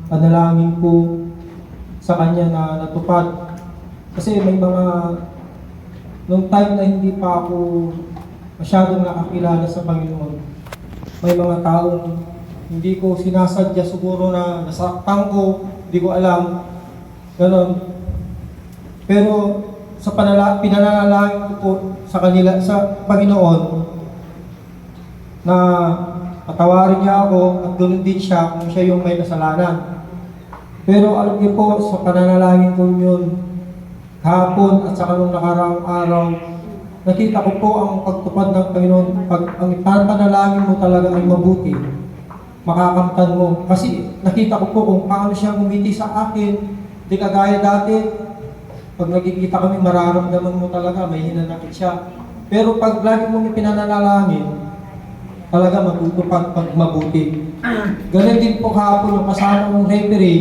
panalangin ko sa Kanya na natupad. Kasi may mga, nung time na hindi pa ako masyadong nakakilala sa Panginoon, may mga taong hindi ko sinasadya siguro na nasaktan ko, hindi ko alam, ganon. Pero sa pinanalangin ko po sa kanila, sa Panginoon, na patawarin niya ako at ganoon din siya kung siya yung may kasalanan. Pero alam niyo po, sa pananalangin ko yun, kahapon at sa nung nakaraang araw, nakita ko po ang pagtupad ng Panginoon. Pag ang panalangin mo talaga ay mabuti, makakamtan mo. Kasi nakita ko po kung paano siya ngumiti sa akin, di kagaya dati. Pag nagkikita kami, mararamdaman mo talaga, may hinanakit siya. Pero pag lagi mo pinanalangin, talaga matutupad pag mabuti. Ganun din po kahapon yung kasama mong referee,